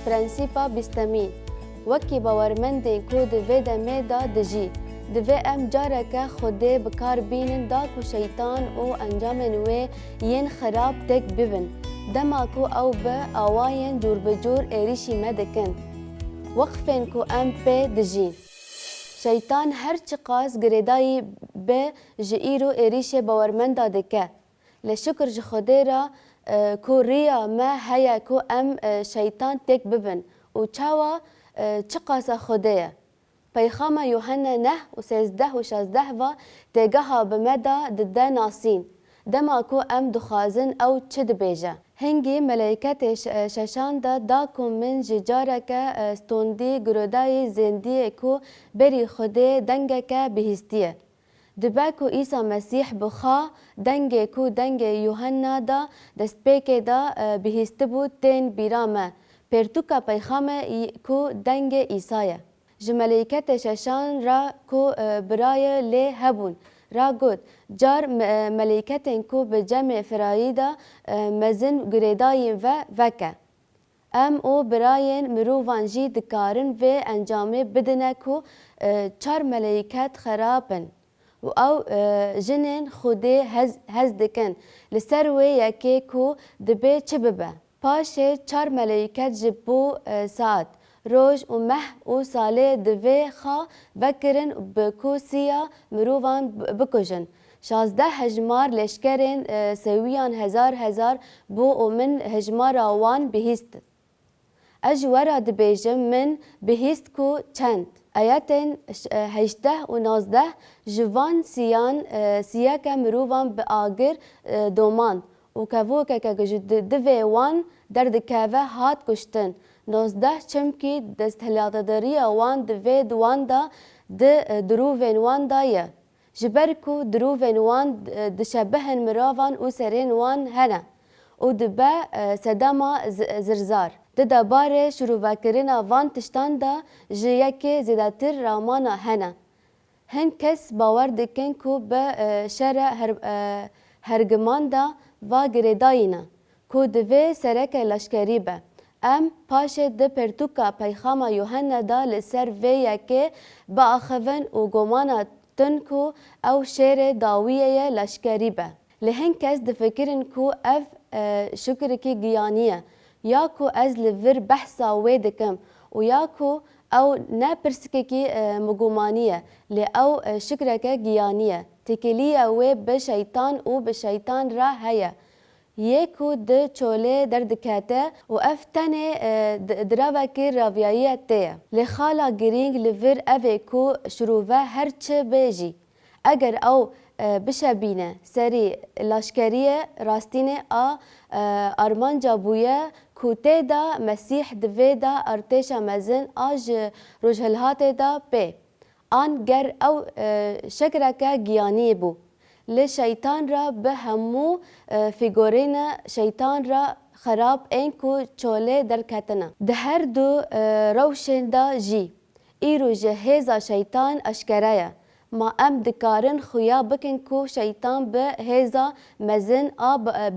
پرنسیپا بیستمین وکی باورمندین کو دوی دمه دا دجی دوی ام جارکه خوده بکار بینن دا کو شیطان او انجام نوی ین خراب تک ببن دما کو او به آواین جور بجور ایریشی مدکن وقفین کو ام پی دجین شیطان هر چقاس گریدایی به جئیرو ایریش باورمندا دکه لشکر جخوده را کو ریا ما هیا کو ام شیطان تک ببن و چاوا چقاس خوده پیغام یوحنا 9 و 13 و 16 و تگها بمدا دده ناسین دما کو ام دخازن او چد بیجه هنگی ملائکت ششان دا کو من ججارک ستوندی گرودای زندی کو بری خوده دنگه که بهستیه دبا کو عیسی مسیح بخوا دنگه کو دنگه یوحنا دا دسپیک دا بهست بود تین بیرامه پرتوکا پیغام کو دنگه عیسایه جملائکت ششان را کو برای لی هبون را گود جار ملائکتین کو به جمع فرایدا مزن گریدای و وکه ام او براین مروفان جی دکارن و انجامه بدنه کو چار ملائکت خرابن و او جنین خوده هز دکن لسر وی یکی کو دبه چه ببه پاشه چار ملائکت جبو ساعت روز و مه و ساله دوی خوا بکرن بکو سیا مروفان بکجن 16 هجمار لشکرین سویان هزار بو و من هجمار آوان بهیست اجوارا دبیجم من بهیست کو چند آیاتین 18 و 19 جوان سیا که مروفان به آگر دومان و کهو که دوی وان درد کهوه هات کشتن 19 چمکی دستهلاتداری وان دوی دوان دا دروفین وان دایه جبرکو دروفین وان دشبهن مراوان و سرین وان هنه و دبه سدما زرزار ده باره شروع وکرین وان تشتان دا جیکی زیداتر رامانا هنه هن کس باور دکن کو به شر هرگمان دا و گریداینا کو دوی سرک لشکری به ام پاشه ده پرتوکا پیغام یوحنا دا لسر وی یکی با آخوان و گمانا تنکو او شیر داویه لشکری به لهن کس ده فکرن کو اف شکر کی گیانیه یا کو از لور بحثا وی دکم و یا کو او نپرسکه کی مگومانیه لی او شکر کی گیانیه تکلیه وی به شیطان و به شیطان را هیه یکو ده چوله دردکته و افتنه دراوکی راویایه تیه لخالا گرینگ لور اوه کو شروعه هرچه بیجی اگر او بشبینه سری لاشکریه راستینه آرمان جابویه کوته دا مسیح دوی دا ارتش مزن آج روجهلهات دا پی آن گر او شکرکه گیانی بو لی شیطان را به همو فیگورین شیطان را خراب این کو چوله درکتنه ده هر دو روشن دا جی ایرو جهیزا شیطان اشکره ما ام دکارن خویا بکن کو شیطان به هیزا مزن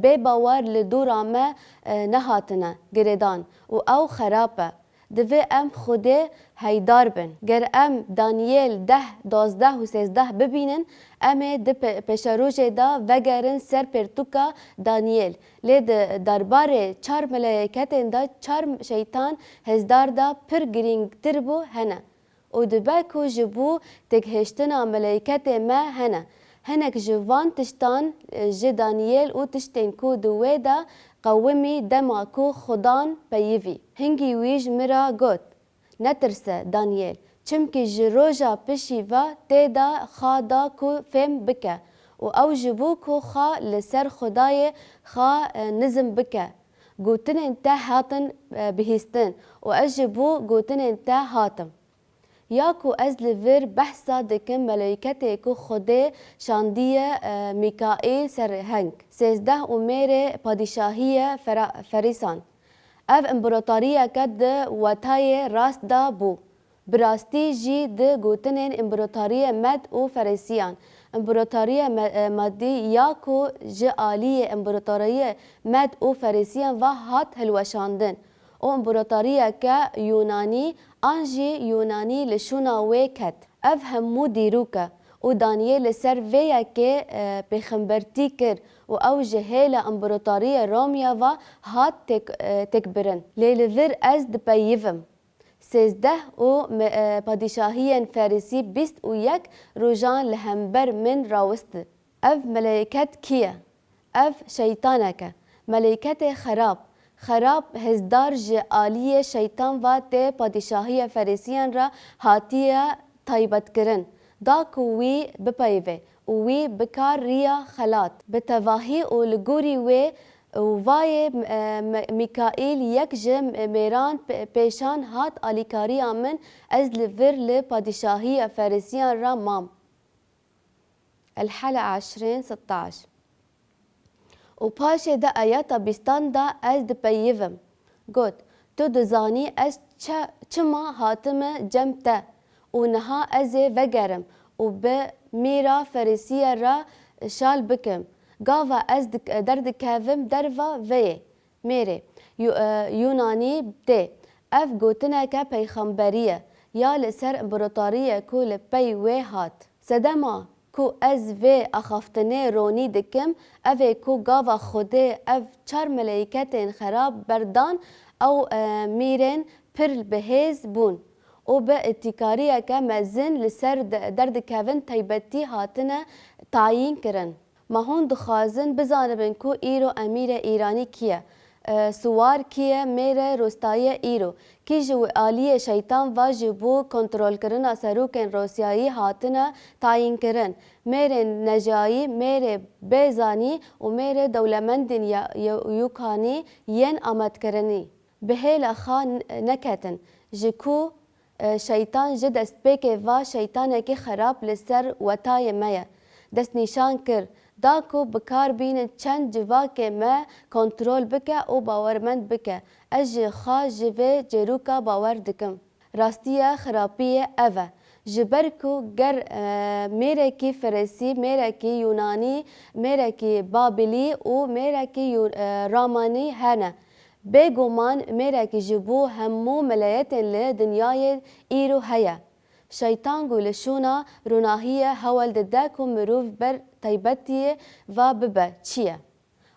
بی باور لدورامه نهاتنه گریدان و او خرابه دوی ام خوده هیدار بن گر ام دانیل 10 12 و 13 ببینن ام ده پشروج دا وگرن سر پرتوکا دانیل لی درباره چار ملائکت دا چار شیطان هزدار دا پر گرینگ تر بو هنه و دبا کو جبو تگهشتنا ملائکت ما هنه هنک جوان تشتان جه دانیل و تشتین کو دوی دا قومی دما کو خدان پیوی هنگی ویج مرا گوت نترسه دانیل چمکی جروجا پشی و تیدا خا دا کو فهم بکه و او جبو کو خا لسر خدای خا نظم بکه گوتن انتا هاتن بهستن و اجبو گوتن انتا هاتم یا کو از لور بحثا دکن ملائکت کو خود شاندیه میکائیل سر هنگ 13 امیر پادشاهی فریسان اف امبراطوریه کد وطای راست دا بو براستی جی ده گوتنین امبراطوریه مد و فریسیان امبراطوریه مدی یا کو جه آلیه امبراطوریه مد و فریسیان و هات هلوشاندن و امبراطورية که یونانی آنجی یونانی لشونا وی کت اف همو دیروکه و دانیل سر ویا که پیغمبرتی کر و او جهیل امبراطوری رومیا و هات تکبرن لیل ور از دپیوم 13 و پادشاهی فارسی 21 روزان لهمبر من راوست اف ملائکت کیه اف شیطانک ملائکت خراب هزدار جعالی شیطان و ته پادشاهی فارسیان را هاتیه تایبت کرن دا کوی بپیوه وی بکار ریا خلات بتواهی و لگوری وی وای میکائیل یک جم میران پیشان هات آلیکاری آمن از لور لپادشاهی فارسیان را مام الحلقة 20-16 و پاشه ده آیات بیستان دا از دپیوم گوت تو دزانی از چما حاتم جمته و نها از وگرم و به میرا فارسی را شال بکم گاوا از درد کهوم دروا وی میره یونانی ده اف گوتنه که پیغمبریه یا لسر امبراطوریه کو لپی وی هات سدما کو از وی اخافتنه رونی دکم اوه کو گاوا خوده اف 4 ملائکت خراب بردان او میرن پر بهز بون او به اتکاریه که مزن لسر درد کهون تایبتی هاتنه تعیین کرن ما هون دخوازن بزانبن کو ایرو امیر ایرانی کیه سوار کیه میره روستایی ایرو کی جو آلی شیطان و جبو کنترول کرن سروکن روسیایی هاتنه تعیین کرن میره نجایی میره بیزانی و میره دولمندن یوکانی ین آمد کرنی بهیل خان نکتن جکو شیطان جد اسپیک و شیطانه که خراب لسر وطای میا دست نشان کر دا کو بکار بین چند جوا که ما کنترول بکه و باورمند بکه از خوا جوه جروکا باور دکم راستیه خرابیه اوه جبر کو گر میره کی فرسی میره کی یونانی میره کی بابلی و میره کی رامانی هنه بگمان میره کی جبو همو ملایت ل دنیای ایرو هیا شیطان گولشونا روناهیه هول ددکو مروف بر تایبتی و ببه چیه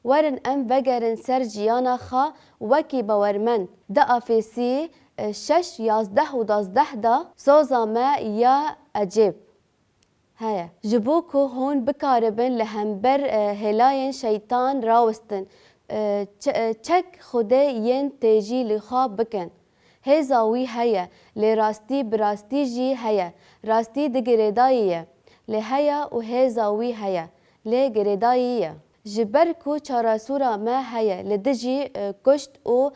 ورن ام وگرن سر جیانا خوا وکی باورمند دا آفیسی 6 11 و 12 دا سوزا ما یا عجیب هيا جبوكو هون بكاربن لهمبر هلاين شيطان راوستن چك خوده ين تيجي لخوا بكن هزاوي هيا لراستي براستي جي هيا راستي دگريدايي لهيا و هزاوي هيا لگريدايي جبركو چاراسورا ما هيا لدجي كشت و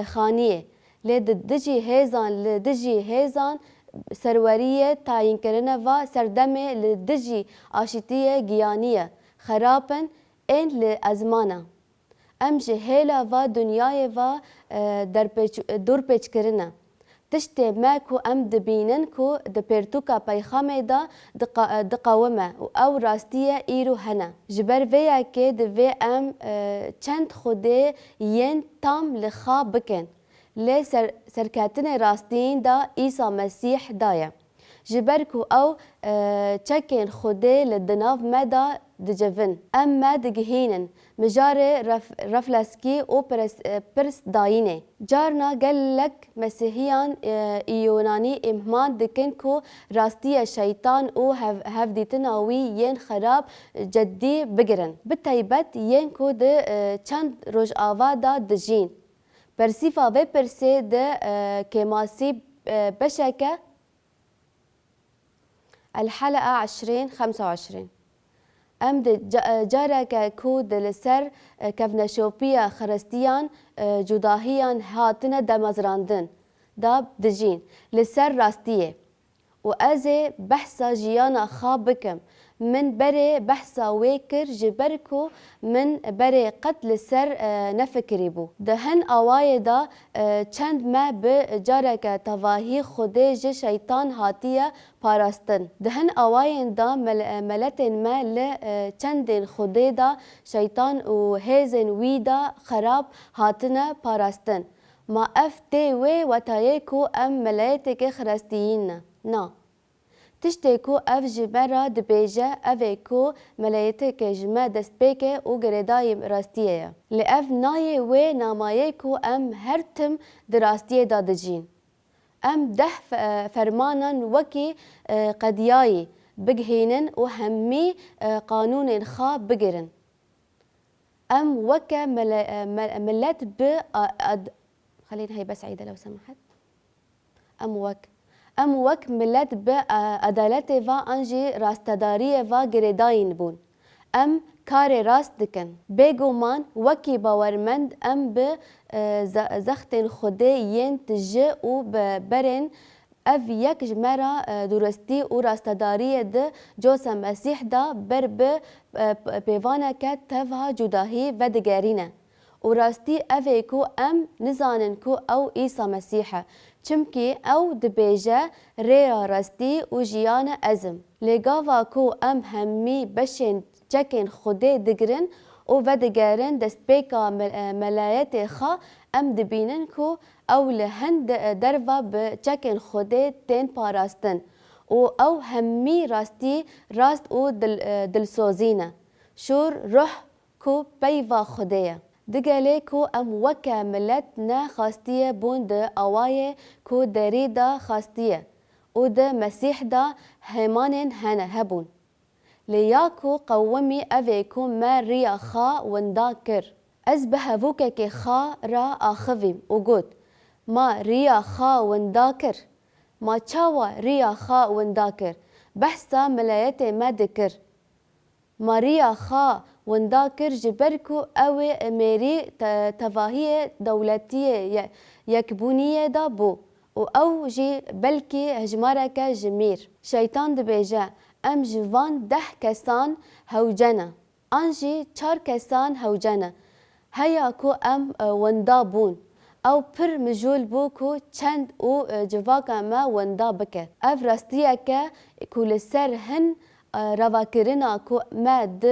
خانيه لدجي هزان لدجي هزان سروریه تعیین کردن و سردمه لدجی آشتیه گیانیه خرابن این لازمانه ام جهیلا و دنیای و دور پیچ کردنه تشتی ما کو ام دبینن کو دپرتوکا پیخامه دا دقاومه او راستیه ایرو هنه جبر ویا که دوی ام چند خوده ین تام لخا بکن لی سرکتن راستین دا عیسی مسیح دایه جبرکو او چکن خوده لدناف مدا دجفن اما دگهینن مجار رفلسکی او پرس داینه جارنا گلک مسیحیان یونانی امهمان دکن کو راستی شیطان او هفدیتنا وی ین خراب جدی بگرن بتایبت ین کو ده چند روش آوا دا دجین پرسیفا و پرسه ده کماسی بشکه الحلقة 20-25 ام ده جارك كو دلسر كفنشوبيا خرستيان جداهيان هاتنا دمزراندن داب دجين لسر راستيه و ازي بحثا جيانا خابكم من بري بحثا ويكر جبركو من بري قتل سر نفكري بو دهن آواي دا چند ما بجارك تواهي خوده جه شيطان هاتيه پاراستن دهن آواين دا ملتن ما لچندن خوده دا شيطان و هزن وي دا خراب هاتنا پاراستن ما اف تي وی وطایه کو ام ملایت که خرستیین نا تشتی کو اف جبرا دبیجه اوه کو ملایت که جمع دست بیکه و گردای راستیه لی اف نایه وی نامایه کو ام هر تم دراستیه دادجین ام ده فرمانان وکی قدیایی بگهینن و همی قانون خا بگرن ام وكا ملت خلينا هي بس عيدة لو سمحت ام وك ملت بعدالت و انجي راستداري و گرداين بون ام کار راست دکن بگومان وکی باورمند ام به زختن خوده ین تجه و برن اف یک جمرا درستی و راستداری ده جوسا مسیح دا بر به پیوانه که تفها جداهی و دگرینه و راستی اوه کو ام نزانن کو او عیسی مسیحه چمکی او دبیجه ریا راستی و جیان ازم لگاوا کو ام همی بشن چکن خوده دگرن و دگرن دست بیکا ملایت خا ام دبینن کو او لهند دروا بچکن خوده تین پاراستن او همی راستی راست و دلسوزینه شور روح کو پیوا خوده دگله کو ام وکا ملت نا خاستیه بون ده اوایه کو دری دا خاستیه و ده مسیح دا همان هنه هبون لیاکو قومی اوه کو ما ریا خا وندا کر از بهوکه که خا را آخویم و گود ما ریا خا ونداکر ما چاوا ریا خا ونداکر بحثا ملایت ما دکر ما ریا خا ونداکر جبرکو او میری تواهی دولتیه یکبونیه دا بو و او جی بلکی هجمارک جمیر شیطان دبیجه ام جوان 10 کسان هوجنه انجی 4 کسان هوجنه هیا کو ام وندا بون او پر مجول بو کو چند او جواکا ما وندا بکه اف راستیه که کل سر هن رواکرنا کو ما د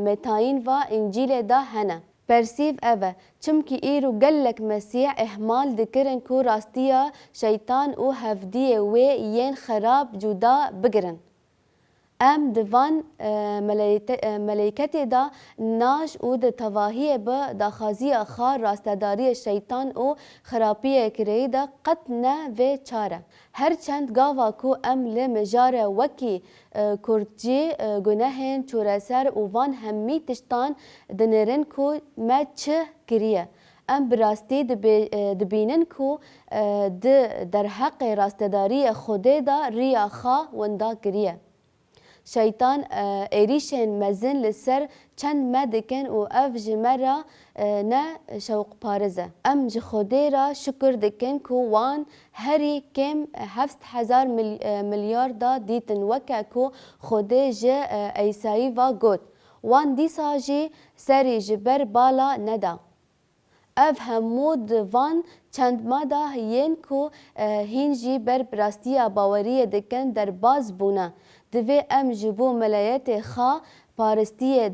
متاین و انجیل دا هنه پرسیف اوه چمکی ایرو گلک مسیح احمال دکرن کو راستیه شیطان او هفدیه وی ین خراب جدا بگرن ام دوان ملائکت دا ناش او د تواهی با داخازی خار راستداری شیطان او خرابی کری دا قط نه و چاره هر چند گاوا کو ام لمجار وکی کرجی گناهن چورسر او وان همی تشتان دنرن کو ما چه کریه ام براستی دبینن کو در حق راستداری خوده دا ریا خا وندا کریه شیطان ایریشن مزن لسر چند مدکن و اف جمرا نه شوق پارزه ام جخوده را شکر دکن کو وان هری کم 7,000 میلیارد دا دیتن وکه کو خوده جه ایسایی و گود وان دیسا جی سری جبر بالا ندا اف همود وان چند مادا هین کو هینجی بر براستیا باوری دکن در باز بونه دوی ام جبو ملایت خا پارستی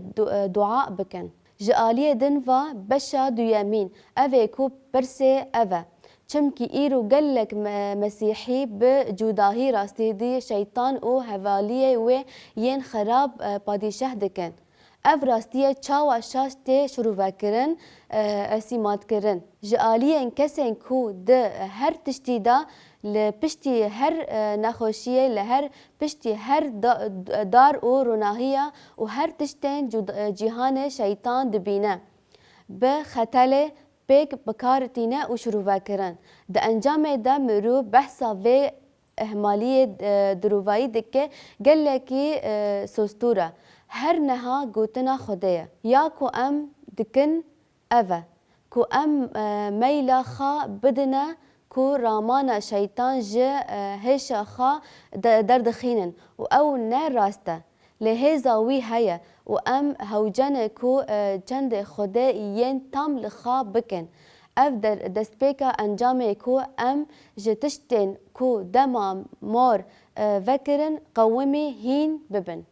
دعا بکن جالیه دن و بشا دویامین اوه کو برسه اوه چمکی ایرو گلک مسیحی به جداهی راستی دی شیطان او حوالیه و ین خراب پادیشه دکن اف راستیه چاو شاش تی شروع کرن اسیمات کرن جالیه کسین کو ده هر تشتی دا لپشتی هر نخوشیه لهر پشتی هر دار او روناهیه و هر تشتین جهان شیطان دبینه به خطل پیک بکارتینه و شروع کرن ده انجام ده مرو بحثا و اهمالی دروایی دکه گله کی سوستوره هر نها گوتنا خوده یا کو ام دکن اوه کو ام میلا خا بدنه کو رامان شیطان جه هشا خا دردخینن و او نه راسته لهذا وی هیا و ام هوجن کو چند خوده ین تام لخا بکن اف در دستپیکا انجام کو ام جتشتن کو دما مار وکرن قومی هین ببن